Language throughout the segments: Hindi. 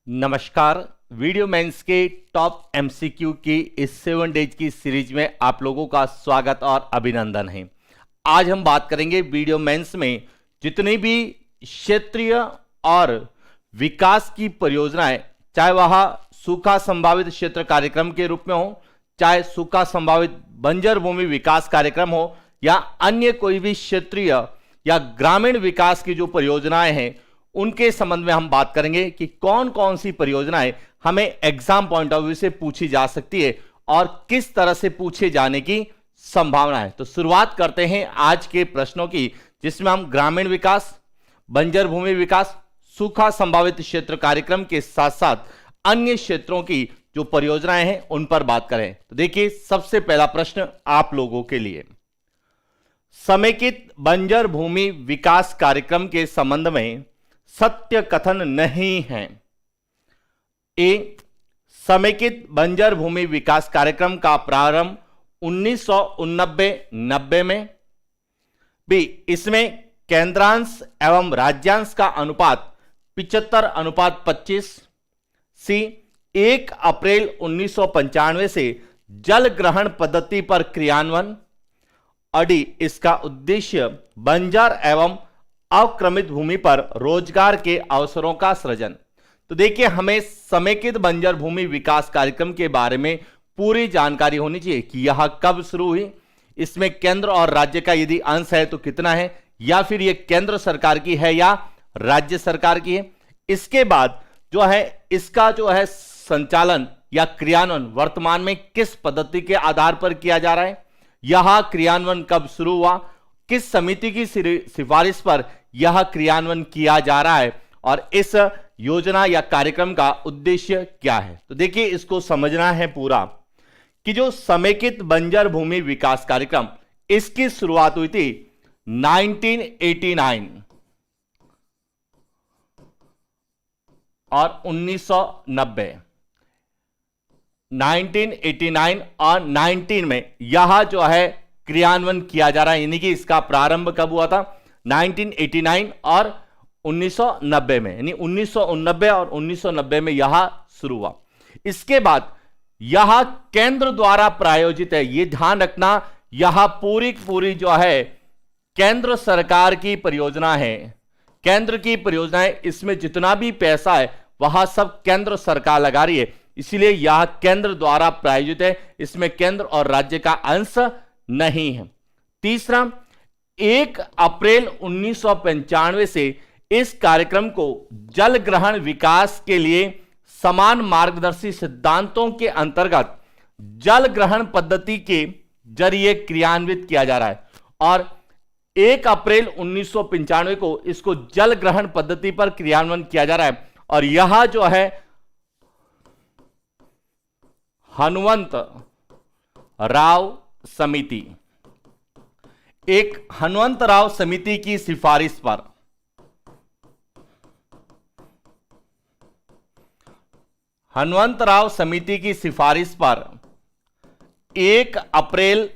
नमस्कार। वीडियो मेंस के टॉप एमसीक्यू की इस 7 डेज की सीरीज में आप लोगों का स्वागत और अभिनंदन है। आज हम बात करेंगे वीडियो मेंस में जितनी भी क्षेत्रीय और विकास की परियोजनाएं, चाहे वह सूखा संभावित क्षेत्र कार्यक्रम के रूप में हो, चाहे सूखा संभावित बंजर भूमि विकास कार्यक्रम हो, या अन्य कोई भी क्षेत्रीय या ग्रामीण विकास की जो परियोजनाएं हैं उनके संबंध में हम बात करेंगे कि कौन कौन सी परियोजनाएं हमें एग्जाम पॉइंट ऑफ व्यू से पूछी जा सकती है और किस तरह से पूछे जाने की संभावना है। तो शुरुआत करते हैं आज के प्रश्नों की, जिसमें हम ग्रामीण विकास, बंजर भूमि विकास, सूखा संभावित क्षेत्र कार्यक्रम के साथ साथ अन्य क्षेत्रों की जो परियोजनाएं हैं उन पर बात करें। तो देखिए, सबसे पहला प्रश्न आप लोगों के लिए, समेकित बंजर भूमि विकास कार्यक्रम के संबंध में सत्य कथन नहीं है। ए, समेकित बंजर भूमि विकास कार्यक्रम का प्रारंभ 1989-90 में। बी, इसमें केंद्रांश एवं राज्यांश का अनुपात 75:25। सी, 1 अप्रैल 1995 से जल ग्रहण पद्धति पर क्रियान्वयन। और डी, इसका उद्देश्य बंजर एवं अवक्रमित भूमि पर रोजगार के अवसरों का सृजन। तो देखिए, हमें समेकित बंजर भूमि विकास कार्यक्रम के बारे में पूरी जानकारी होनी चाहिए कि यह कब शुरू हुई, इसमें केंद्र और राज्य का यदि अंश है तो कितना है, या फिर यह केंद्र सरकार की है या राज्य सरकार की है। इसके बाद जो है इसका जो है संचालन या क्रियान्वयन वर्तमान में किस पद्धति के आधार पर किया जा रहा है, यह क्रियान्वयन कब शुरू हुआ, किस समिति की सिफारिश पर यह क्रियान्वयन किया जा रहा है, और इस योजना या कार्यक्रम का उद्देश्य क्या है। तो देखिए, इसको समझना है पूरा कि जो समेकित बंजर भूमि विकास कार्यक्रम, इसकी शुरुआत हुई थी 1989 और 1990। 1989 और 19 में यह जो है क्रियान्वयन किया जा रहा है, यानी कि इसका प्रारंभ कब हुआ था, 1989 और 1990 में, यानी 1989 और 1990 में यह शुरू हुआ। इसके बाद यह केंद्र द्वारा प्रायोजित है, यह ध्यान रखना, यह पूरी जो है केंद्र सरकार की परियोजना है। केंद्र की परियोजना है, इसमें जितना भी पैसा है वह सब केंद्र सरकार लगा रही है, इसलिए यह केंद्र द्वारा प्रायोजित है, इसमें केंद्र और राज्य का अंश नहीं है। तीसरा, 1 अप्रैल 1995 से इस कार्यक्रम को जल ग्रहण विकास के लिए समान मार्गदर्शी सिद्धांतों के अंतर्गत जल ग्रहण पद्धति के जरिए क्रियान्वित किया जा रहा है, और 1 अप्रैल 1995 को इसको जल ग्रहण पद्धति पर क्रियान्वयन किया जा रहा है। और यह जो है हनुमंत राव समिति, एक हनुमंत राव समिति की सिफारिश पर, हनुमंत राव समिति की सिफारिश पर 1 अप्रैल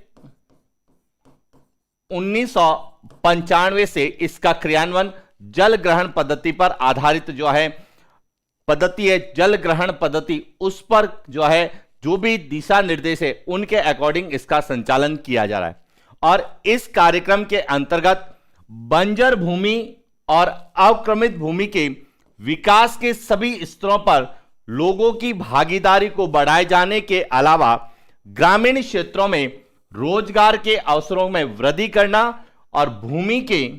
1995 से इसका क्रियान्वयन जल ग्रहण पद्धति पर आधारित जो है पद्धति है, जल ग्रहण पद्धति, उस पर जो है जो भी दिशा निर्देश है उनके अकॉर्डिंग इसका संचालन किया जा रहा है। और इस कार्यक्रम के अंतर्गत बंजर भूमि और अवक्रमित भूमि के विकास के सभी स्तरों पर लोगों की भागीदारी को बढ़ाए जाने के अलावा ग्रामीण क्षेत्रों में रोजगार के अवसरों में वृद्धि करना और भूमि के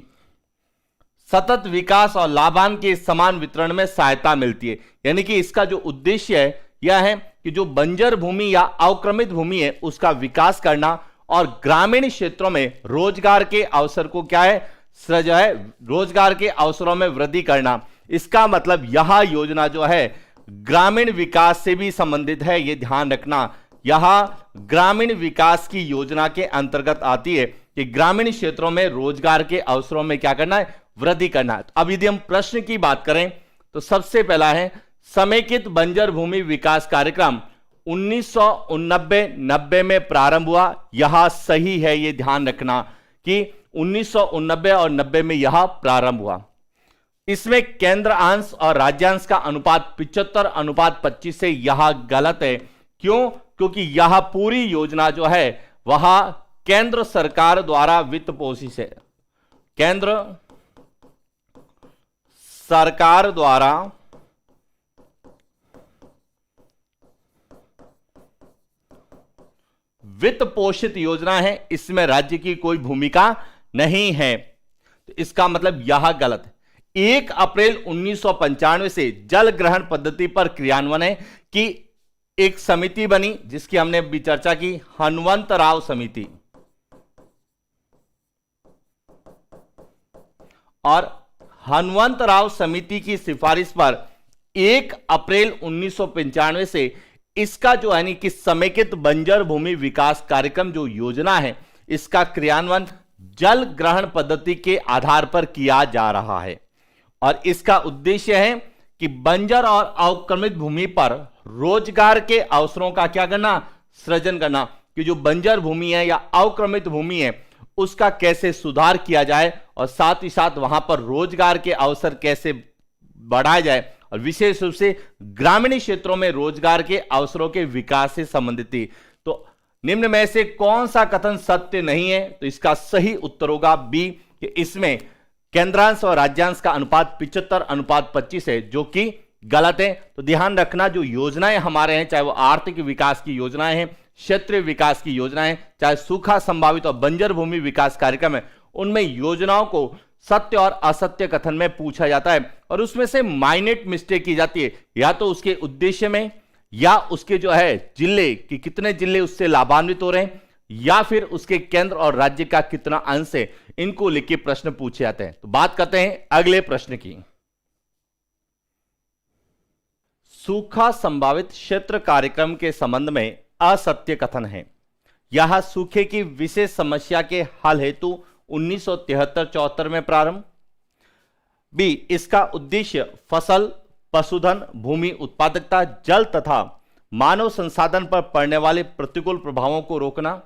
सतत विकास और लाभांश के समान वितरण में सहायता मिलती है। यानी कि इसका जो उद्देश्य है यह है कि जो बंजर भूमि या अवक्रमित भूमि है उसका विकास करना और ग्रामीण क्षेत्रों में रोजगार के अवसर को क्या है, जो है रोजगार के अवसरों में वृद्धि करना। इसका मतलब यह योजना जो है ग्रामीण विकास से भी संबंधित है, यह ध्यान रखना। यह ग्रामीण विकास की योजना के अंतर्गत आती है कि ग्रामीण क्षेत्रों में रोजगार के अवसरों में क्या करना है, वृद्धि करना है। अब यदि हम प्रश्न की बात करें तो सबसे पहला है, समेकित बंजर भूमि विकास कार्यक्रम 1989-90 में प्रारंभ हुआ, यह सही है, यह ध्यान रखना कि 1989 और 90 में यह प्रारंभ हुआ। इसमें केंद्र अंश और राज्यांश का अनुपात 75:25 से यह गलत है। क्यों? क्योंकि यह पूरी योजना जो है वह केंद्र सरकार द्वारा वित्त पोषित है। केंद्र सरकार द्वारा वित्त पोषित योजना है, इसमें राज्य की कोई भूमिका नहीं है। तो इसका मतलब यह गलत है। 1 अप्रैल 1995 से जल ग्रहण पद्धति पर क्रियान्वयन है कि एक समिति बनी जिसकी हमने अभी चर्चा की, हनुमंतराव समिति, और हनुमंतराव समिति की सिफारिश पर 1 अप्रैल 1995 से इसका जो है कि समेकित बंजर भूमि विकास कार्यक्रम जो योजना है इसका क्रियान्वयन जल ग्रहण पद्धति के आधार पर किया जा रहा है। और इसका उद्देश्य है कि बंजर और अवक्रमित भूमि पर रोजगार के अवसरों का क्या करना, सृजन करना। कि जो बंजर भूमि है या अवक्रमित भूमि है उसका कैसे सुधार किया जाए और साथ ही साथ वहां पर रोजगार के अवसर कैसे बढ़ाया जाए, और विशेष रूप से ग्रामीण क्षेत्रों में रोजगार के अवसरों के विकास से संबंधित थी। तो निम्न में से कौन सा कथन सत्य नहीं है? तो इसका सही उत्तर होगा बी, कि इसमें केंद्रांश और राज्यांश का अनुपात 75:25 है, जो कि गलत है। तो ध्यान रखना, जो योजनाएं हमारे हैं, चाहे वो आर्थिक विकास की योजनाएं हैं, क्षेत्रीय विकास की योजनाएं, चाहे सूखा संभावित और बंजर भूमि विकास कार्यक्रम है, उनमें योजनाओं को सत्य और असत्य कथन में पूछा जाता है और उसमें से माइनट मिस्टेक की जाती है, या तो उसके उद्देश्य में, या उसके जो है जिले कि कितने जिले उससे लाभान्वित हो रहे हैं, या फिर उसके केंद्र और राज्य का कितना अंश है। इनको लेके प्रश्न पूछे जाते हैं। तो बात करते हैं अगले प्रश्न की। सूखा संभावित क्षेत्र कार्यक्रम के संबंध में असत्य कथन है। यह सूखे की विशेष समस्या के हल हेतु 1973-74 में प्रारंभ। बी, इसका उद्देश्य फसल, पशुधन, भूमि उत्पादकता, जल तथा मानव संसाधन पर पड़ने वाले प्रतिकूल प्रभावों को रोकना।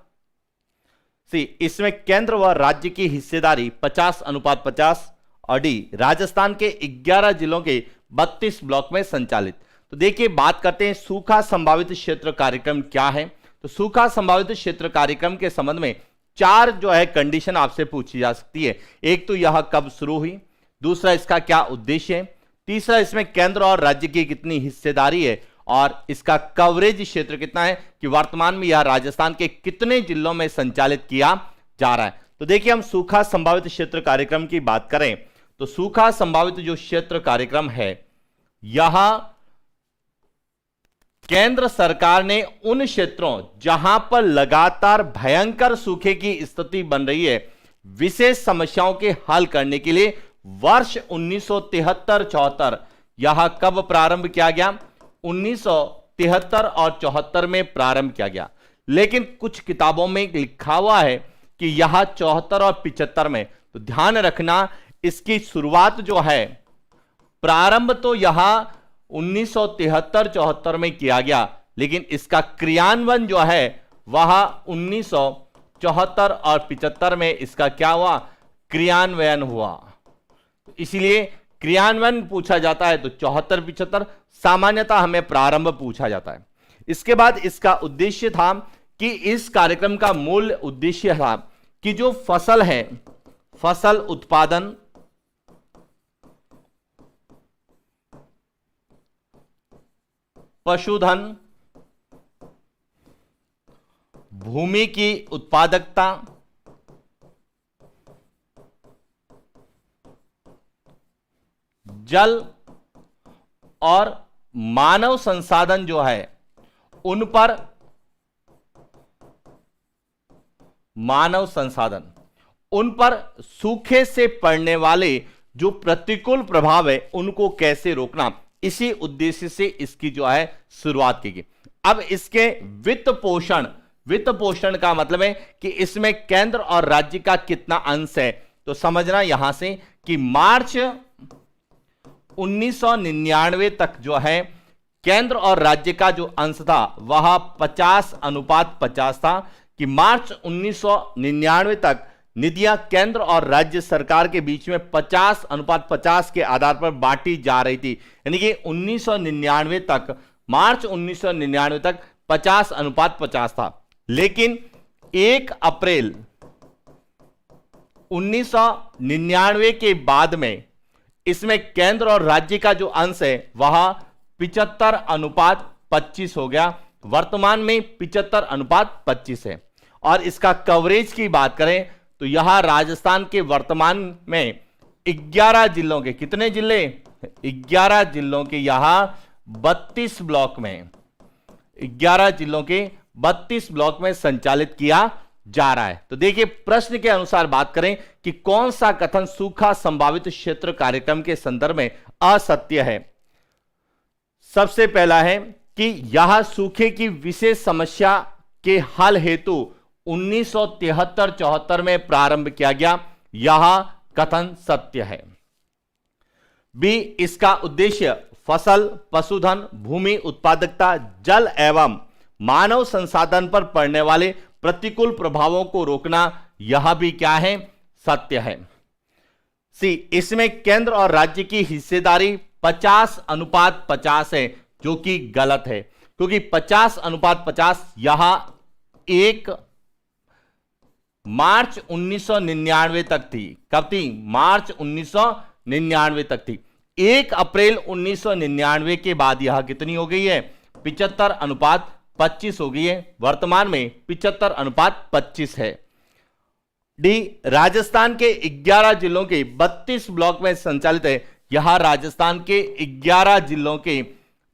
सी, इसमें केंद्र व राज्य की हिस्सेदारी 50:50। और डी, राजस्थान के 11 जिलों के 32 ब्लॉक में संचालित। तो देखिए, बात करते हैं सूखा संभावित क्षेत्र कार्यक्रम क्या है। तो सूखा संभावित क्षेत्र कार्यक्रम के संबंध में 4 जो है कंडीशन आपसे पूछी जा सकती है। एक तो यह कब शुरू हुई, दूसरा इसका क्या उद्देश्य है, तीसरा इसमें केंद्र और राज्य की कितनी हिस्सेदारी है, और इसका कवरेज क्षेत्र कितना है कि वर्तमान में यह राजस्थान के कितने जिलों में संचालित किया जा रहा है। तो देखिए, हम सूखा संभावित क्षेत्र कार्यक्रम की बात करें तो सूखा संभावित जो क्षेत्र कार्यक्रम है, यह केंद्र सरकार ने उन क्षेत्रों जहां पर लगातार भयंकर सूखे की स्थिति बन रही है, विशेष समस्याओं के हल करने के लिए वर्ष 1973-74 यह कब प्रारंभ किया गया? 1973 और 74 में प्रारंभ किया गया। लेकिन कुछ किताबों में लिखा हुआ है कि यह 74 और 75 में। तो ध्यान रखना, इसकी शुरुआत जो है, प्रारंभ तो यह 1973-74 में किया गया, लेकिन इसका क्रियान्वयन जो है वह 1974 और 75 में इसका क्या हुआ? क्रियान्वयन हुआ। तो इसीलिए क्रियान्वयन पूछा जाता है तो 74-75, सामान्यतः हमें प्रारंभ पूछा जाता है। इसके बाद इसका उद्देश्य था कि इस कार्यक्रम का मूल उद्देश्य था कि जो फसल है, फसल उत्पादन, पशुधन, भूमि की उत्पादकता, जल और मानव संसाधन जो है उन पर, मानव संसाधन उन पर सूखे से पड़ने वाले जो प्रतिकूल प्रभाव है उनको कैसे रोकना, इसी उद्देश्य से इसकी जो है शुरुआत की गई। अब इसके वित्त पोषण का मतलब है कि इसमें केंद्र और राज्य का कितना अंश है। तो समझना यहां से कि मार्च 1999 तक जो है केंद्र और राज्य का जो अंश था वह 50:50 था, कि मार्च 1999 तक निधियां केंद्र और राज्य सरकार के बीच में 50:50 के आधार पर बांटी जा रही थी। यानी कि 1999 तक, मार्च 1999 तक 50:50 था। लेकिन 1 अप्रैल 1999 के बाद में इसमें केंद्र और राज्य का जो अंश है वह 75:25 हो गया। वर्तमान में 75:25 है। और इसका कवरेज की बात करें तो यहां राजस्थान के वर्तमान में 11 जिलों के, कितने जिले? 11 जिलों के यहां 32 ब्लॉक में, 11 जिलों के 32 ब्लॉक में संचालित किया जा रहा है। तो देखिए, प्रश्न के अनुसार बात करें कि कौन सा कथन सूखा संभावित क्षेत्र कार्यक्रम के संदर्भ में असत्य है। सबसे पहला है कि यह सूखे की विशेष समस्या के हल हेतु 1973-74 में प्रारंभ किया गया। यह कथन सत्य है। बी, इसका उद्देश्य फसल, पशुधन, भूमि उत्पादकता, जल एवं मानव संसाधन पर पड़ने वाले प्रतिकूल प्रभावों को रोकना। यह भी क्या है? सत्य है। सी, इसमें केंद्र और राज्य की हिस्सेदारी 50:50 है, जो कि गलत है, क्योंकि 50:50 यहां 1 मार्च 1999 तक थी। कब थी? मार्च 1999 तक थी। 1 अप्रैल 1999 के बाद यह कितनी हो गई है? 75:25 हो गई है। वर्तमान में 75:25 है। डी, राजस्थान के 11 जिलों के 32 ब्लॉक में संचालित है। यह राजस्थान के 11 जिलों के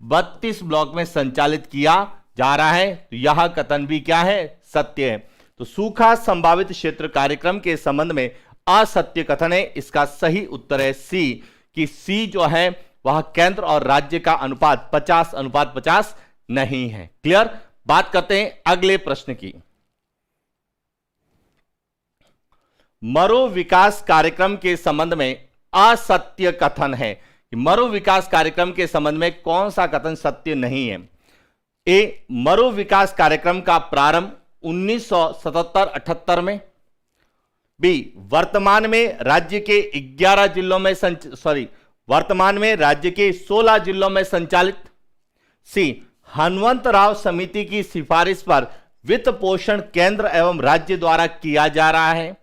32 ब्लॉक में संचालित किया जा रहा है। तो यह कथन भी क्या है? सत्य है। तो सूखा संभावित क्षेत्र कार्यक्रम के संबंध में असत्य कथन है। इसका सही उत्तर है सी, कि सी जो है वह केंद्र और राज्य का अनुपात 50:50 नहीं है। क्लियर? बात करते हैं अगले प्रश्न की। मरु विकास कार्यक्रम के संबंध में असत्य कथन है। मरु विकास कार्यक्रम के संबंध में कौन सा कथन सत्य नहीं है? ए, मरु विकास कार्यक्रम का प्रारंभ 1977-78 में। बी, वर्तमान में राज्य के 11 जिलों में वर्तमान में राज्य के 16 जिलों में संचालित। सी, हनुमंतराव समिति की सिफारिश पर वित्त पोषण केंद्र एवं राज्य द्वारा किया जा रहा है।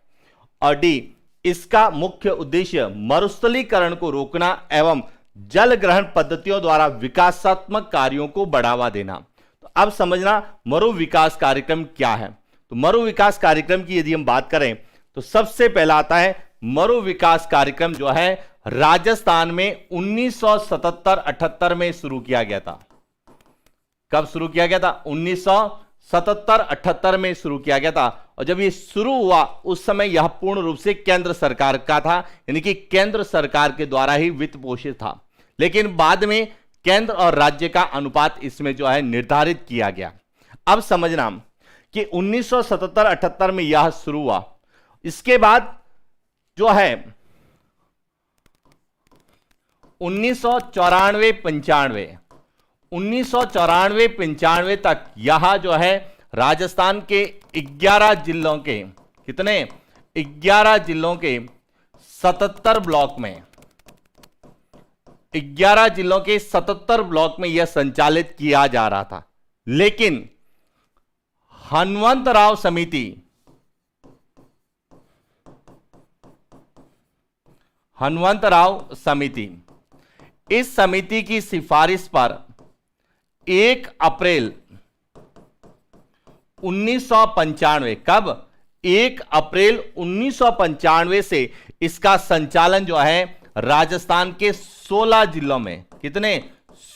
और डी, इसका मुख्य उद्देश्य मरुस्थलीकरण को रोकना एवं जल ग्रहण पद्धतियों द्वारा विकासात्मक कार्यों को बढ़ावा देना। तो अब समझना मरु विकास कार्यक्रम क्या है। तो मरु विकास कार्यक्रम की यदि हम बात करें तो सबसे पहला आता है मरु विकास कार्यक्रम जो है राजस्थान में 1977-78 में शुरू किया गया था। कब शुरू किया गया था? 1977-78 में शुरू किया गया था। और जब ये शुरू हुआ उस समय यह पूर्ण रूप से केंद्र सरकार का था, यानी कि केंद्र सरकार के द्वारा ही वित्त पोषित था। लेकिन बाद में केंद्र और राज्य का अनुपात इसमें जो है निर्धारित किया गया। अब समझना कि 1977-78 में यह शुरू हुआ। इसके बाद जो है 1994-95 तक यह जो है राजस्थान के 11 जिलों के, कितने? 11 जिलों के 77 ब्लॉक में, 11 जिलों के 77 ब्लॉक में यह संचालित किया जा रहा था। लेकिन हनुमंतराव समिति, इस समिति की सिफारिश पर 1 अप्रैल 1995, कब? 1 अप्रैल 1995 से इसका संचालन जो है राजस्थान के 16 जिलों में, कितने?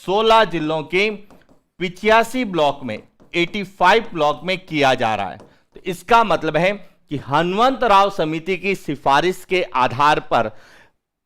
16 जिलों के 85 ब्लॉक में, 85 ब्लॉक में किया जा रहा है। तो इसका मतलब है कि हनुमंतराव समिति की सिफारिश के आधार पर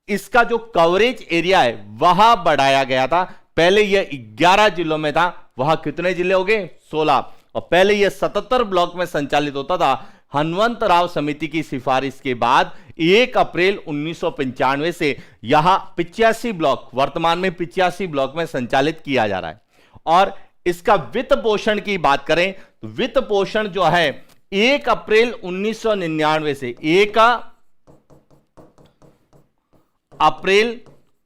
इसका जो कवरेज एरिया है वह बढ़ाया गया था। पहले यह 11 जिलों में था, वह कितने जिले हो गए? 16। और पहले यह 77 ब्लॉक में संचालित होता था। हनुमंतराव समिति की सिफारिश के बाद 1 अप्रैल 1995 से यहां 85 ब्लॉक, वर्तमान में 85 ब्लॉक में संचालित किया जा रहा है। और इसका वित्त पोषण की बात करें तो वित्त पोषण जो है 1 अप्रैल 1999 से 1 अप्रैल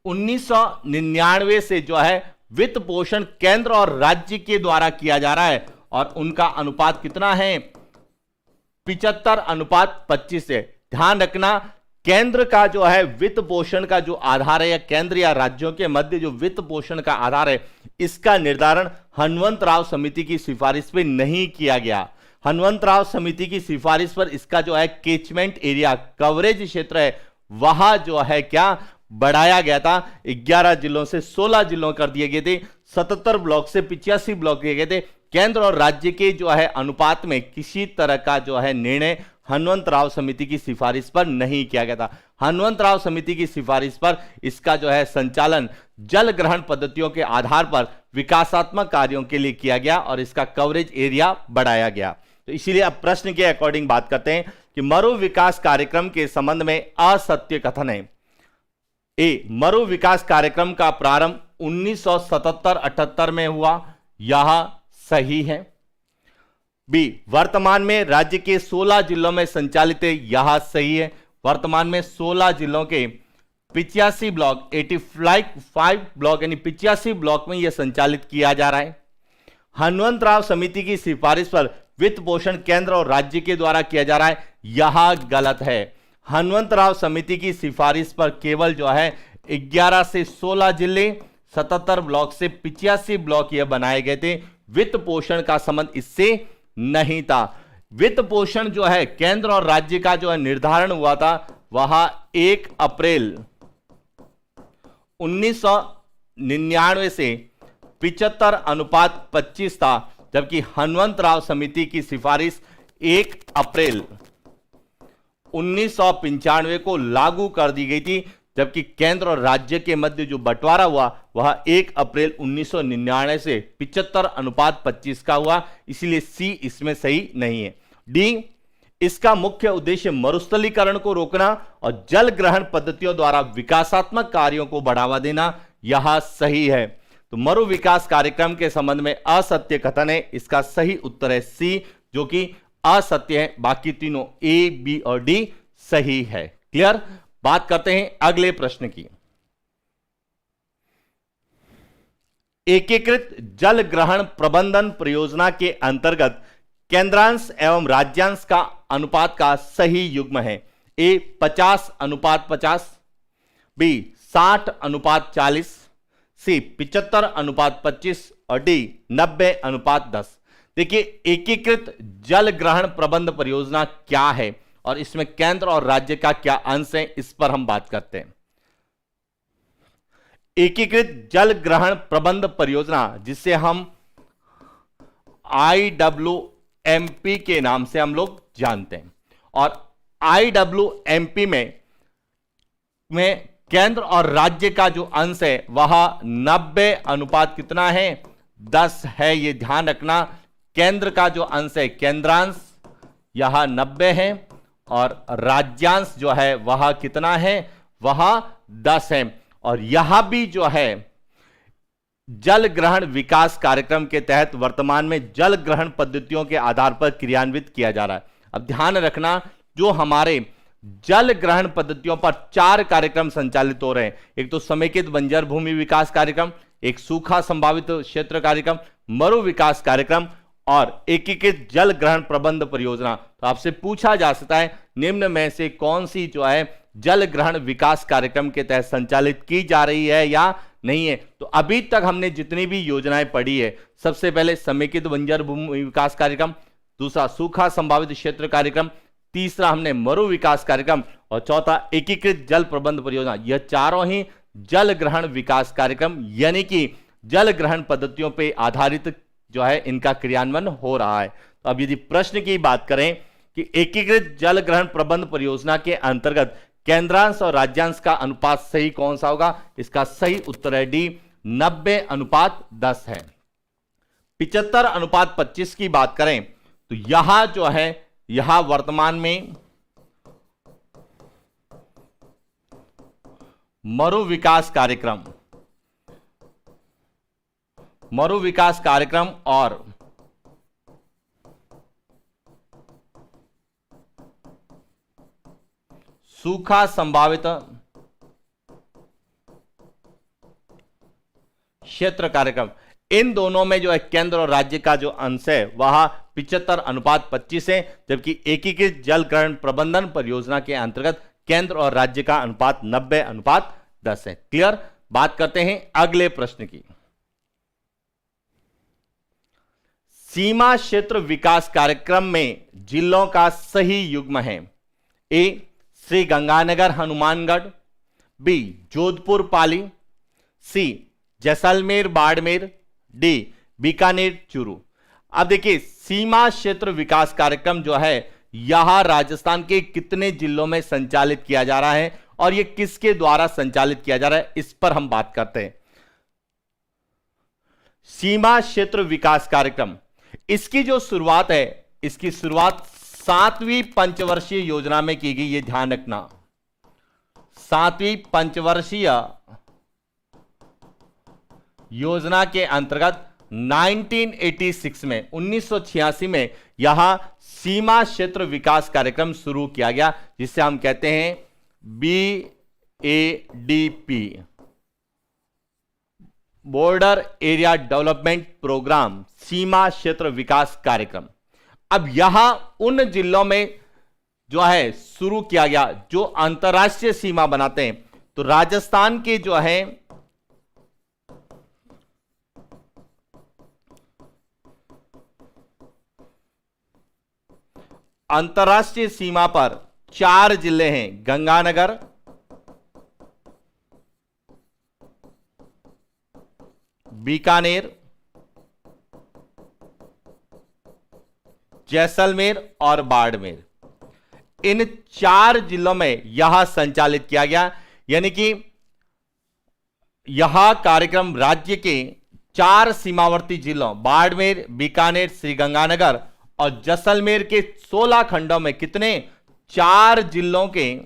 1999 से जो है वित्त पोषण केंद्र और राज्य के द्वारा किया जा रहा है और उनका अनुपात कितना है 75:25 है। ध्यान रखना केंद्र का जो है वित्त पोषण का जो आधार है या केंद्र या राज्यों के मध्य जो वित्त पोषण का आधार है इसका निर्धारण हनुमंतराव समिति की सिफारिश पे नहीं किया गया। हनुमंतराव समिति की सिफारिश पर इसका जो है कैचमेंट एरिया कवरेज क्षेत्र है वहां जो है क्या बढ़ाया गया था। 11 जिलों से 16 जिलों कर दिए गए थे, 77 ब्लॉक से 85 ब्लॉक किए गए थे। केंद्र और राज्य के जो है अनुपात में किसी तरह का जो है निर्णय हनुमंतराव समिति की सिफारिश पर नहीं किया गया था। हनुमंतराव समिति की सिफारिश पर इसका जो है संचालन जल ग्रहण पद्धतियों के आधार पर विकासात्मक कार्यों के लिए किया गया और इसका कवरेज एरिया बढ़ाया गया। तो इसीलिए अब प्रश्न के अकॉर्डिंग बात करते हैं कि मरु विकास कार्यक्रम के संबंध में असत्य कथन है। ए, मरु विकास कार्यक्रम का प्रारंभ 1977-78 में हुआ, यह सही है। बी, वर्तमान में राज्य के 16 जिलों में संचालित है, यह सही है। वर्तमान में 16 जिलों के 85 ब्लॉक 85 ब्लॉक यानी 85 ब्लॉक में यह संचालित किया जा रहा है। हनुमंतराव समिति की सिफारिश पर वित्त पोषण केंद्र और राज्य के द्वारा किया जा रहा है, यह गलत है। हनुमंतराव समिति की सिफारिश पर केवल जो है 11 से 16 जिले 77 ब्लॉक से 85 ब्लॉक यह बनाए गए थे। वित्त पोषण का संबंध इससे नहीं था। वित्त पोषण जो है केंद्र और राज्य का जो है निर्धारण हुआ था वह 1 अप्रैल 1999 से 75:25 था, जबकि हनुमंतराव समिति की सिफारिश 1 अप्रैल 1995 को लागू कर दी गई थी, जबकि केंद्र और राज्य के मध्य जो बंटवारा हुआ वह 1 अप्रैल 1999 से 75:25 का हुआ, इसलिए सी इसमें सही नहीं है। डी, इसका मुख्य उद्देश्य मरुस्थलीकरण को रोकना और जल ग्रहण पद्धतियों द्वारा विकासात्मक कार्यों को बढ़ावा देना, यह सही है। तो मरु विकास कार्यक्रम के संबंध में असत्य कथन है, इसका सही उत्तर है सी जो कि असत्य है। बाकी तीनों ए, बी और डी सही है। क्लियर? बात करते हैं अगले प्रश्न की। एकीकृत जल ग्रहण प्रबंधन परियोजना के अंतर्गत केंद्रांश एवं राज्यांश का अनुपात का सही युग्म है। ए 50:50, बी 60:40, सी 75:25 और डी 90:10। देखिए एकीकृत जल ग्रहण प्रबंध परियोजना क्या है और इसमें केंद्र और राज्य का क्या अंश है, इस पर हम बात करते हैं। एकीकृत जल ग्रहण प्रबंध परियोजना जिसे हम IWMP के नाम से हम लोग जानते हैं, और IWMP में केंद्र और राज्य का जो अंश है वह 90 कितना है 10 है। यह ध्यान रखना, केंद्र का जो अंश है केंद्रांश यह 90 है और राज्यांश जो है वह कितना है, वह 10 है। और यह भी जो है जल ग्रहण विकास कार्यक्रम के तहत वर्तमान में जल ग्रहण पद्धतियों के आधार पर क्रियान्वित किया जा रहा है। अब ध्यान रखना, जो हमारे जल ग्रहण पद्धतियों पर 4 कार्यक्रम संचालित हो रहे हैं, एक तो समेकित बंजर भूमि विकास कार्यक्रम, एक सूखा संभावित क्षेत्र कार्यक्रम, मरु विकास कार्यक्रम और एकीकृत जल ग्रहण प्रबंध परियोजना। तो आपसे पूछा जा सकता है निम्न में से कौन सी जो है जल ग्रहण विकास कार्यक्रम के तहत संचालित की जा रही है या नहीं है। तो अभी तक हमने जितनी भी योजनाएं पढ़ी है, सबसे पहले समेकित बंजर भूमि विकास कार्यक्रम, दूसरा सूखा संभावित क्षेत्र कार्यक्रम, तीसरा हमने मरु विकास कार्यक्रम और चौथा एकीकृत जल प्रबंध परियोजना। यह चारों ही जल ग्रहण विकास कार्यक्रम यानी कि जल ग्रहण पद्धतियों पर आधारित जो है इनका क्रियान्वयन हो रहा है। तो अब यदि प्रश्न की बात करें कि एकीकृत जल ग्रहण प्रबंध परियोजना के अंतर्गत केंद्रांश और राज्यांश का अनुपात सही कौन सा होगा, इसका सही उत्तर है डी 90:10 है। 75:25 की बात करें तो यहां जो है यहां वर्तमान में मरु विकास कार्यक्रम और सूखा संभावित क्षेत्र कार्यक्रम, इन दोनों में जो है केंद्र और राज्य का जो अंश है वह 75:25 है, जबकि एकीकृत जल ग्रहण प्रबंधन परियोजना के अंतर्गत केंद्र और राज्य का अनुपात 90:10 है। क्लियर। बात करते हैं अगले प्रश्न की। सीमा क्षेत्र विकास कार्यक्रम में जिलों का सही युग्म है। ए श्री गंगानगर हनुमानगढ़, बी जोधपुर पाली, सी जैसलमेर बाड़मेर, डी बीकानेर चूरू। अब देखिए सीमा क्षेत्र विकास कार्यक्रम जो है यह राजस्थान के कितने जिलों में संचालित किया जा रहा है और यह किसके द्वारा संचालित किया जा रहा है, इस पर हम बात करते हैं। सीमा क्षेत्र विकास कार्यक्रम, इसकी जो शुरुआत है, इसकी शुरुआत 7वीं पंचवर्षीय योजना में की गई, ये ध्यान रखना। 7वीं पंचवर्षीय योजना के अंतर्गत 1986 में 1986 में यहां सीमा क्षेत्र विकास कार्यक्रम शुरू किया गया, जिसे हम कहते हैं BADP, border area development programme, सीमा क्षेत्र विकास कार्यक्रम। अब यहां उन जिलों में जो है शुरू किया गया जो अंतर्राष्ट्रीय सीमा बनाते हैं। तो राजस्थान के जो है अंतर्राष्ट्रीय सीमा पर 4 जिले हैं, गंगानगर, बीकानेर, जैसलमेर और बाड़मेर। इन 4 जिलों में यह संचालित किया गया, यानी कि यह कार्यक्रम राज्य के 4 सीमावर्ती जिलों बाड़मेर, बीकानेर, श्रीगंगानगर और जैसलमेर के 16 खंडों में कितने 4 जिलों के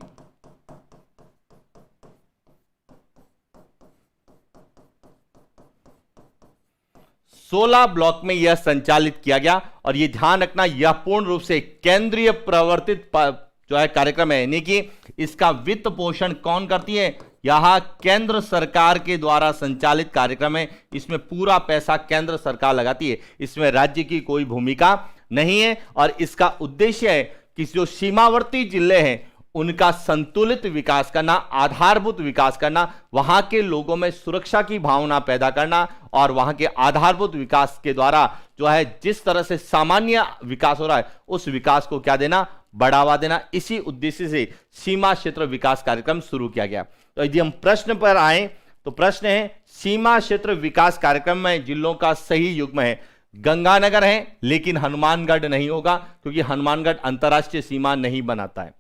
16 ब्लॉक में यह संचालित किया गया। और यह ध्यान रखना यह पूर्ण रूप से केंद्रीय प्रवर्तित जो है कार्यक्रम है, यानी कि इसका वित्त पोषण कौन करती है, यहां केंद्र सरकार के द्वारा संचालित कार्यक्रम है। इसमें पूरा पैसा केंद्र सरकार लगाती है, इसमें राज्य की कोई भूमिका नहीं है। और इसका उद्देश्य है कि जो सीमावर्ती जिले हैं उनका संतुलित विकास करना, आधारभूत विकास करना, वहां के लोगों में सुरक्षा की भावना पैदा करना और वहां के आधारभूत विकास के द्वारा जो है जिस तरह से सामान्य विकास हो रहा है उस विकास को क्या देना, बढ़ावा देना। इसी उद्देश्य से सीमा क्षेत्र विकास कार्यक्रम शुरू किया गया। तो यदि हम प्रश्न पर आए तो प्रश्न है सीमा क्षेत्र विकास कार्यक्रम में जिलों का सही युग्म है गंगानगर है, लेकिन हनुमानगढ़ नहीं होगा क्योंकि हनुमानगढ़ अंतर्राष्ट्रीय सीमा नहीं बनाता है।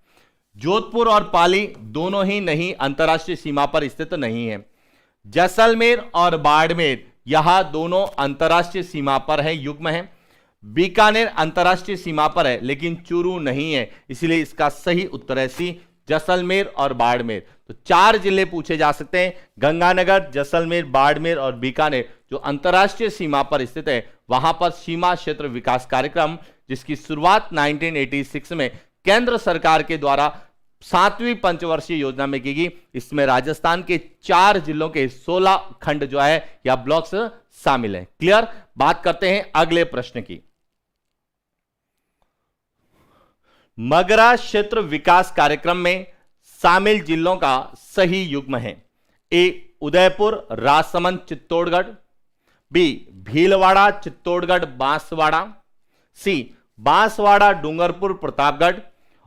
जोधपुर और पाली दोनों ही नहीं, अंतर्राष्ट्रीय सीमा पर स्थित नहीं है। जैसलमेर और बाड़मेर यह दोनों अंतर्राष्ट्रीय सीमा पर है, युग्म है। बीकानेर अंतर्राष्ट्रीय सीमा पर है लेकिन चूरू नहीं है, इसलिए इसका सही उत्तर है सी, जैसलमेर और बाड़मेर। तो 4 जिले पूछे जा सकते हैं, गंगानगर, जैसलमेर, बाड़मेर और बीकानेर, जो अंतर्राष्ट्रीय सीमा पर स्थित है। वहां पर सीमा क्षेत्र विकास कार्यक्रम जिसकी शुरुआत 1986 में केंद्र सरकार के द्वारा 7वीं पंचवर्षीय योजना में की गई। इसमें राजस्थान के 4 जिलों के 16 खंड जो है या ब्लॉक्स शामिल है। क्लियर। बात करते हैं अगले प्रश्न की। मगरा क्षेत्र विकास कार्यक्रम में शामिल जिलों का सही युग्म है। ए उदयपुर, राजसमंद, चित्तौड़गढ़, बी भीलवाड़ा, चित्तौड़गढ़, बांसवाड़ा, सी बांसवाड़ा, डूंगरपुर, प्रतापगढ़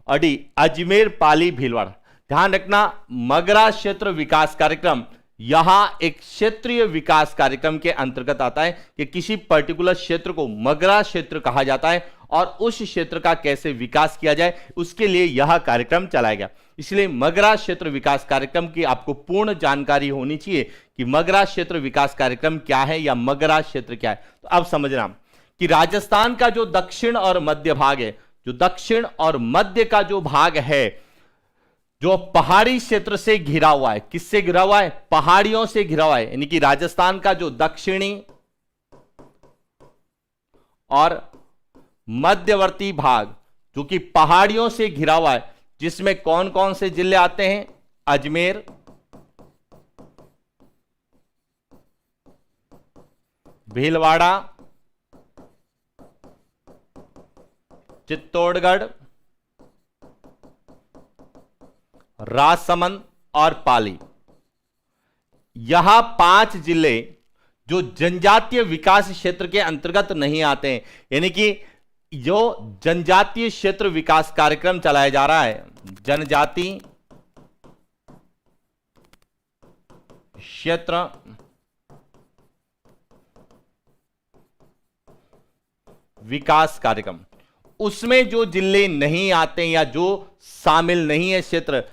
और डी अजमेर, पाली, भीलवाड़ा। ध्यान रखना मगरा क्षेत्र विकास कार्यक्रम यहां एक क्षेत्रीय विकास कार्यक्रम के अंतर्गत आता है कि किसी पर्टिकुलर क्षेत्र को मगरा क्षेत्र कहा जाता है और उस क्षेत्र का कैसे विकास किया जाए उसके लिए यह कार्यक्रम चलाया गया। इसलिए मगरा क्षेत्र विकास कार्यक्रम की आपको पूर्ण जानकारी होनी चाहिए कि मगरा क्षेत्र विकास कार्यक्रम क्या है या मगरा क्षेत्र क्या है। तो अब समझना कि राजस्थान का जो दक्षिण और मध्य भाग है, जो दक्षिण और मध्य का जो भाग है जो पहाड़ी क्षेत्र से घिरा हुआ है, किससे घिरा हुआ है, पहाड़ियों से घिरा हुआ है। यानी कि राजस्थान का जो दक्षिणी और मध्यवर्ती भाग जो कि पहाड़ियों से घिरा हुआ है, जिसमें कौन कौन से जिले आते हैं? अजमेर, भीलवाड़ा, चित्तौड़गढ़, राजसमंद और पाली। यह 5 जिले जो जनजातीय विकास क्षेत्र के अंतर्गत नहीं आते हैं, यानी कि जो जनजातीय क्षेत्र विकास कार्यक्रम चलाया जा रहा है, जनजातीय क्षेत्र विकास कार्यक्रम, उसमें जो जिले नहीं आते या जो शामिल नहीं है क्षेत्र,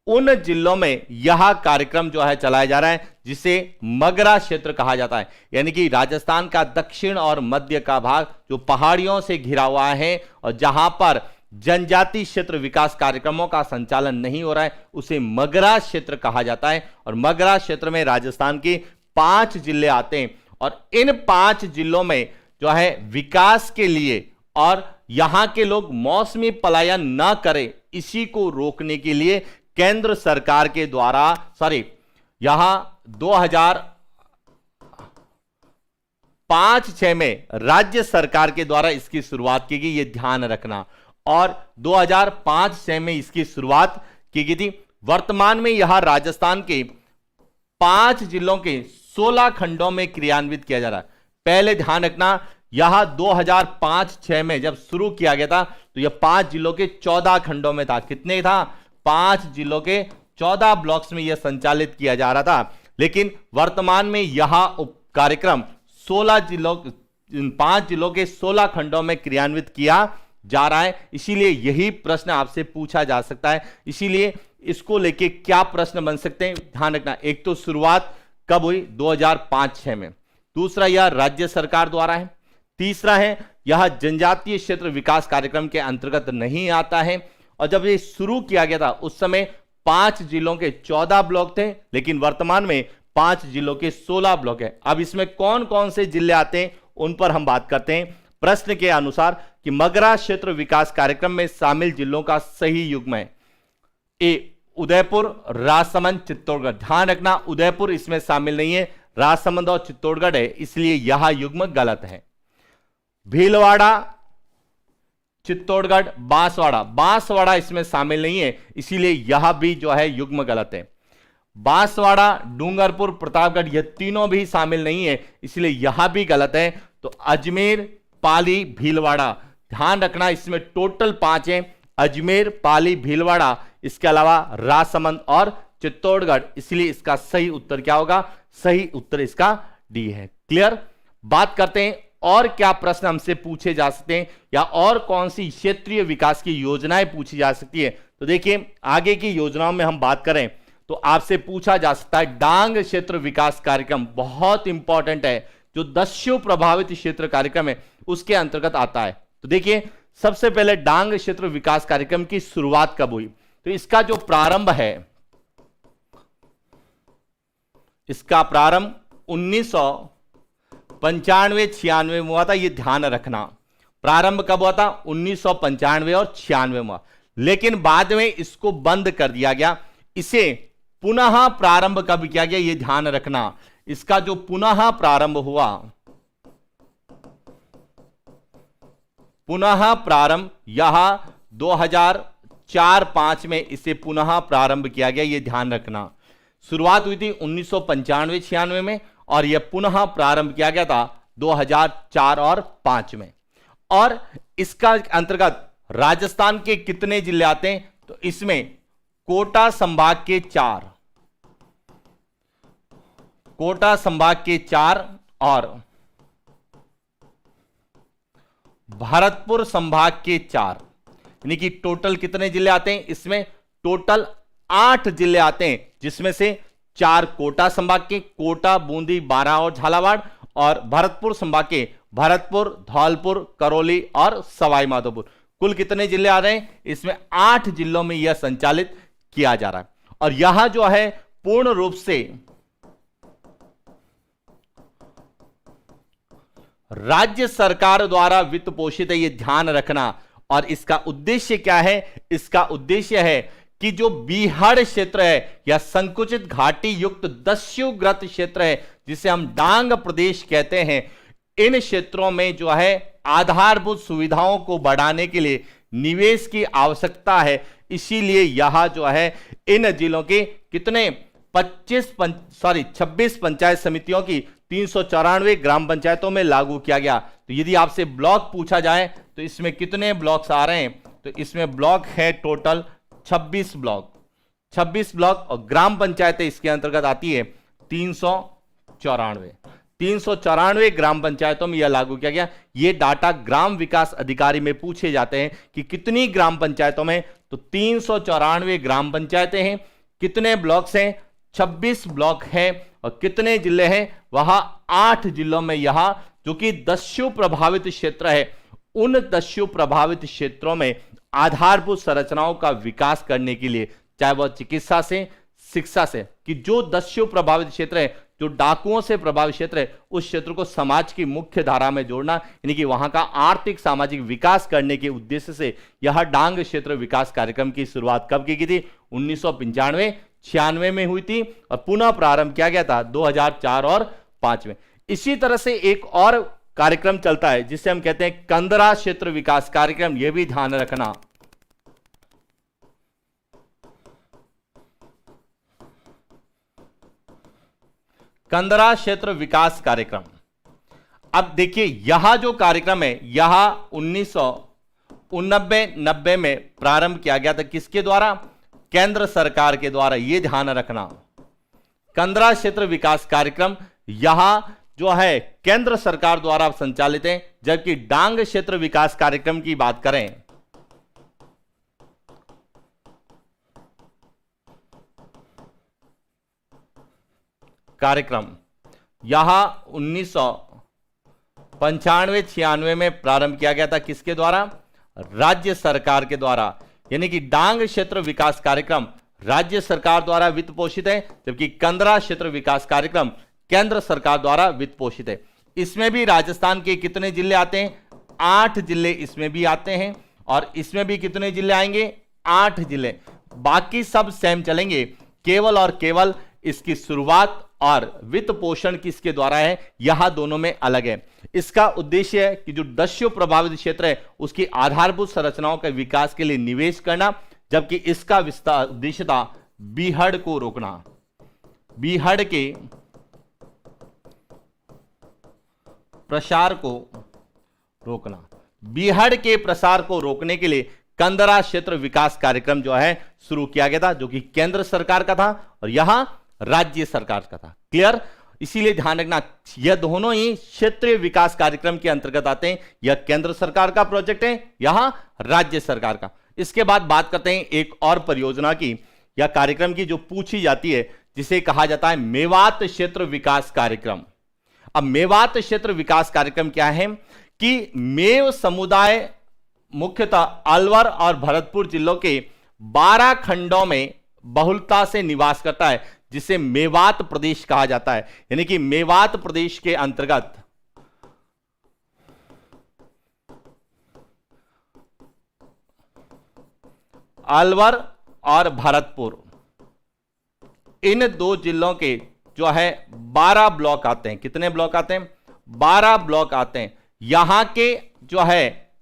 उन जिलों में यह कार्यक्रम जो है चलाया जा रहा है, जिसे मगरा क्षेत्र कहा जाता है। यानी कि राजस्थान का दक्षिण और मध्य का भाग जो पहाड़ियों से घिरा हुआ है और जहां पर जनजातीय क्षेत्र विकास कार्यक्रमों का संचालन नहीं हो रहा है, उसे मगरा क्षेत्र कहा जाता है। और मगरा क्षेत्र में राजस्थान के 5 जिले आते हैं और इन 5 जिलों में जो है विकास के लिए और यहां के लोग मौसमी पलायन न करें, इसी को रोकने के लिए केंद्र सरकार के द्वारा यहां 2005-6 में राज्य सरकार के द्वारा इसकी शुरुआत की गई, ये ध्यान रखना। और 2005-6 में इसकी शुरुआत की गई थी। वर्तमान में यह राजस्थान के 5 जिलों के 16 खंडों में क्रियान्वित किया जा रहा है। पहले ध्यान रखना, यह 2005-6 में जब शुरू किया गया था तो यह 5 जिलों के 14 खंडों में था। कितने था? 5 जिलों के 14 ब्लॉक्स में यह संचालित किया जा रहा था। लेकिन वर्तमान में यह कार्यक्रम 5 जिलों के 16 खंडों में क्रियान्वित किया जा रहा है। इसीलिए यही प्रश्न आपसे पूछा जा सकता है। इसीलिए इसको लेके क्या प्रश्न बन सकते हैं, ध्यान रखना। एक तो शुरुआत कब हुई? 2005-6 में। दूसरा, यह राज्य सरकार द्वारा है। तीसरा है, यह जनजातीय क्षेत्र विकास कार्यक्रम के अंतर्गत नहीं आता है। और जब ये शुरू किया गया था उस समय 5 जिलों के 14 ब्लॉक थे, लेकिन वर्तमान में 5 जिलों के 16 ब्लॉक है। अब इसमें कौन कौन से जिले आते हैं उन पर हम बात करते हैं। प्रश्न के अनुसार कि मगरा क्षेत्र विकास कार्यक्रम में शामिल जिलों का सही युग्म है। ए, उदयपुर, राजसमंद, चित्तौड़गढ़। ध्यान रखना, उदयपुर इसमें शामिल नहीं है, राजसमंद और चित्तौड़गढ़ है, इसलिए यह युग्म गलत है। भीलवाड़ा, चित्तौड़गढ़, बांसवाड़ा इसमें शामिल नहीं है, इसीलिए यह भी जो है युग्म गलत है। बांसवाड़ा, डूंगरपुर, प्रतापगढ़, यह तीनों भी शामिल नहीं है, इसलिए यह भी गलत है। तो अजमेर, पाली, भीलवाड़ा, ध्यान रखना इसमें टोटल 5 हैं। अजमेर, पाली, भीलवाड़ा, इसके अलावा राजसमंद और चित्तौड़गढ़, इसलिए इसका सही उत्तर क्या होगा? सही उत्तर इसका डी है। क्लियर? बात करते हैं और क्या प्रश्न हमसे पूछे जा सकते हैं या और कौन सी क्षेत्रीय विकास की योजनाएं पूछी जा सकती है। तो देखिए, आगे की योजनाओं में हम बात करें तो आपसे पूछा जा सकता है डांग क्षेत्र विकास कार्यक्रम, बहुत इंपॉर्टेंट है, जो दस्यु प्रभावित क्षेत्र कार्यक्रम है उसके अंतर्गत आता है। तो देखिए, सबसे पहले डांग क्षेत्र विकास कार्यक्रम की शुरुआत कब हुई? तो इसका जो प्रारंभ है, इसका प्रारंभ 1995-96 में हुआ था। यह ध्यान रखना, प्रारंभ कब हुआ था? 1995 और 96 में हुआ, लेकिन बाद में इसको बंद कर दिया गया। इसे पुनः प्रारंभ कब किया गया, यह ध्यान रखना। इसका जो पुनः प्रारंभ हुआ, पुनः प्रारंभ यह 2004-05 में इसे पुनः प्रारंभ किया गया, यह ध्यान रखना। शुरुआत हुई थी 1995-96 में और यह पुनः प्रारंभ किया गया था 2004 और 5 में। और इसका अंतर्गत राजस्थान के कितने जिले आते हैं? तो इसमें कोटा संभाग के 4, कोटा संभाग के 4 और भरतपुर संभाग के 4, यानी कि टोटल कितने जिले आते हैं? इसमें टोटल 8 जिले आते हैं, जिसमें से 4 कोटा संभाग के, कोटा, बूंदी, बारां और झालावाड़, और भरतपुर संभाग के भरतपुर, धौलपुर, करौली और सवाई माधोपुर। कुल कितने जिले आ रहे हैं? इसमें 8 जिलों में यह संचालित किया जा रहा है। और यह जो है पूर्ण रूप से राज्य सरकार द्वारा वित्त पोषित है, यह ध्यान रखना। और इसका उद्देश्य क्या है? इसका उद्देश्य है कि जो बीहड़ क्षेत्र है या संकुचित घाटी युक्त दस्युग्रत क्षेत्र है, जिसे हम डांग प्रदेश कहते हैं, इन क्षेत्रों में जो है आधारभूत सुविधाओं को बढ़ाने के लिए निवेश की आवश्यकता है। इसीलिए यहां जो है इन जिलों के कितने 26 पंचायत समितियों की 394 ग्राम पंचायतों में लागू किया गया। तो यदि आपसे ब्लॉक पूछा जाए तो इसमें कितने ब्लॉक्स आ रहे हैं? तो इसमें ब्लॉक है टोटल 26 ब्लॉक और ग्राम पंचायतें इसके अंतर्गत आती है 394 ग्राम पंचायतों में यह लागू किया गया। यह डाटा ग्राम विकास अधिकारी में पूछे जाते हैं कि कितनी ग्राम पंचायतों में, तो 394 ग्राम पंचायतें हैं। कितने ब्लॉक्स हैं? 26 ब्लॉक हैं। और कितने जिले हैं? वहां 8 जिलों में यहां जो कि दस्यु प्रभावित क्षेत्र है, उन दस्यु प्रभावित क्षेत्रों में आधारभूत संरचनाओं का विकास करने के लिए, चाहे वह चिकित्सा से, शिक्षा से, कि जो दस्यु प्रभावित क्षेत्र है, जो डाकुओं से प्रभावित क्षेत्र है, उस क्षेत्र को समाज की मुख्य धारा में जोड़ना, यानी कि वहां का आर्थिक सामाजिक विकास करने के उद्देश्य से यह डांग क्षेत्र विकास कार्यक्रम की शुरुआत कब की गई थी? 1995-96 में हुई थी और पुनः प्रारंभ किया गया था 2004 और 2005 में। इसी तरह से एक और कार्यक्रम चलता है जिसे हम कहते हैं कंदरा क्षेत्र विकास कार्यक्रम। यह भी ध्यान रखना। कंदरा क्षेत्र विकास कार्यक्रम। अब देखिए यह जो कार्यक्रम है यह 1989-90 में प्रारंभ किया गया था। किसके द्वारा? केंद्र सरकार के द्वारा। यह ध्यान रखना, कंदरा क्षेत्र विकास कार्यक्रम यह जो है केंद्र सरकार द्वारा संचालित है। जबकि डांग क्षेत्र विकास कार्यक्रम की बात करें, कार्यक्रम यहां 1995-96 में प्रारंभ किया गया था। किसके द्वारा? राज्य सरकार के द्वारा। यानी कि डांग क्षेत्र विकास कार्यक्रम राज्य सरकार द्वारा वित्त पोषित है, जबकि कंदरा क्षेत्र विकास कार्यक्रम केंद्र सरकार द्वारा वित्त पोषित है। इसमें भी राजस्थान के कितने जिले आते हैं? 8 जिले इसमें भी आते हैं। और इसमें भी कितने जिले आएंगे? 8 जिले। बाकी सब सेम चलेंगे, केवल और केवल इसकी शुरुआत और वित्त पोषण किसके द्वारा है, यह दोनों में अलग है। इसका उद्देश्य है कि जो दस्यु प्रभावित क्षेत्र है उसकी आधारभूत संरचनाओं के विकास के लिए निवेश करना, जबकि इसका विस्तार उद्देश्य था बीहड़ को रोकना, बीहड़ के प्रसार को रोकना। बीहड़ के प्रसार को रोकने के लिए कंदरा क्षेत्र विकास कार्यक्रम जो है शुरू किया गया था, जो कि केंद्र सरकार का था और यहां राज्य सरकार का था। क्लियर? इसीलिए ध्यान रखना, यह दोनों ही क्षेत्रीय विकास कार्यक्रम के अंतर्गत आते हैं। यह केंद्र सरकार का प्रोजेक्ट है, यहां राज्य सरकार का। इसके बाद बात करते हैं एक और परियोजना की या कार्यक्रम की जो पूछी जाती है, जिसे कहा जाता है मेवात क्षेत्र विकास कार्यक्रम। अब मेवात क्षेत्र विकास कार्यक्रम क्या है कि मेव समुदाय मुख्यतः अलवर और भरतपुर जिलों के 12 खंडों में बहुलता से निवास करता है, जिसे मेवात प्रदेश कहा जाता है। यानी कि मेवात प्रदेश के अंतर्गत अलवर और भरतपुर, इन दो जिलों के जो है 12 ब्लॉक आते हैं। कितने ब्लॉक आते हैं? 12 ब्लॉक आते हैं। यहां के जो है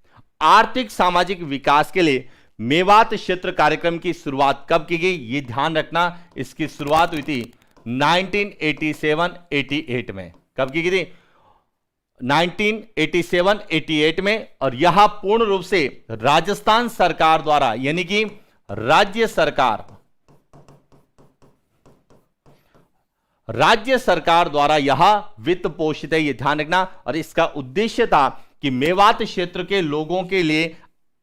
आर्थिक सामाजिक विकास के लिए मेवात क्षेत्र कार्यक्रम की शुरुआत कब की गई? ये ध्यान रखना, इसकी शुरुआत हुई थी 1987-88 में। कब की गई थी? 1987-88 में। और यह पूर्ण रूप से राजस्थान सरकार द्वारा, यानी कि राज्य सरकार द्वारा यह वित्त पोषित है, यह ध्यान रखना। और इसका उद्देश्य था कि मेवात क्षेत्र के लोगों के लिए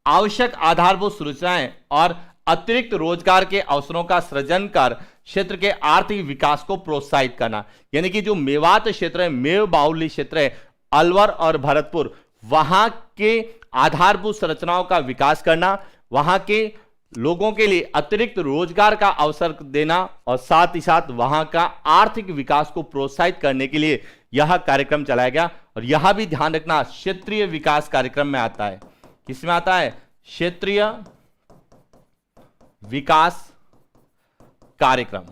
आवश्यक आधारभूत सुविधाएं और अतिरिक्त रोजगार के अवसरों का सृजन कर क्षेत्र के आर्थिक विकास को प्रोत्साहित करना। यानी कि जो मेवात क्षेत्र है, मेव बाहुल्य क्षेत्र है, अलवर और भरतपुर, वहां के आधारभूत संरचनाओं का विकास करना, वहां के लोगों के लिए अतिरिक्त रोजगार का अवसर देना और साथ ही साथ वहां का आर्थिक विकास को प्रोत्साहित करने के लिए यह कार्यक्रम चलाया गया। और यह भी ध्यान रखना, क्षेत्रीय विकास कार्यक्रम में आता है। किसमें आता है? क्षेत्रीय विकास कार्यक्रम।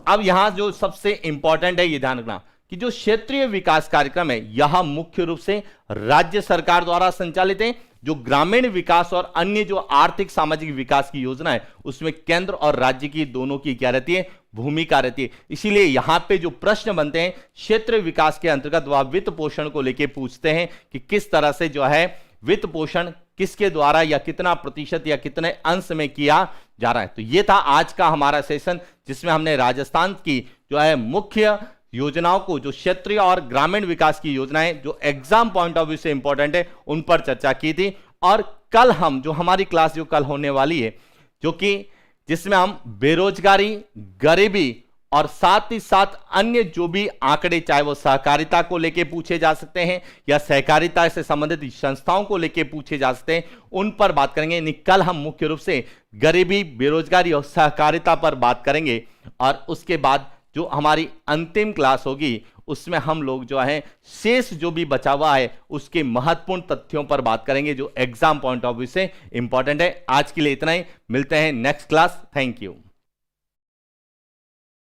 अब यहां जो सबसे इंपॉर्टेंट है ये ध्यान रखना कि जो क्षेत्रीय विकास कार्यक्रम है यह मुख्य रूप से राज्य सरकार द्वारा संचालित है। जो ग्रामीण विकास और अन्य जो आर्थिक सामाजिक विकास की योजना है उसमें केंद्र और राज्य की दोनों की क्या रहती है, भूमिका रहती है। इसीलिए यहां पे जो प्रश्न बनते हैं क्षेत्र विकास के अंतर्गत वह वित्त पोषण को लेकर पूछते हैं कि किस तरह से जो है वित्त पोषण किसके द्वारा या कितना प्रतिशत या कितने अंश में किया जा रहा है। तो ये था आज का हमारा सेशन जिसमें हमने राजस्थान की जो है मुख्य योजनाओं को, जो क्षेत्रीय और ग्रामीण विकास की योजनाएं जो एग्जाम पॉइंट ऑफ व्यू से इंपॉर्टेंट है उन पर चर्चा की थी। और कल हम जो हमारी क्लास जो कल होने वाली है जो कि जिसमें हम बेरोजगारी, गरीबी और साथ ही साथ अन्य जो भी आंकड़े चाहे वो सहकारिता को लेके पूछे जा सकते हैं या सहकारिता से संबंधित संस्थाओं को लेके पूछे जा सकते हैं उन पर बात करेंगे। यानी कल हम मुख्य रूप से गरीबी, बेरोजगारी और सहकारिता पर बात करेंगे और उसके बाद जो हमारी अंतिम क्लास होगी उसमें हम लोग जो है शेष जो भी बचा हुआ है उसके महत्वपूर्ण तथ्यों पर बात करेंगे जो एग्जाम पॉइंट ऑफ व्यू से इंपॉर्टेंट है। आज के लिए इतना ही, मिलते हैं नेक्स्ट क्लास। Thank you.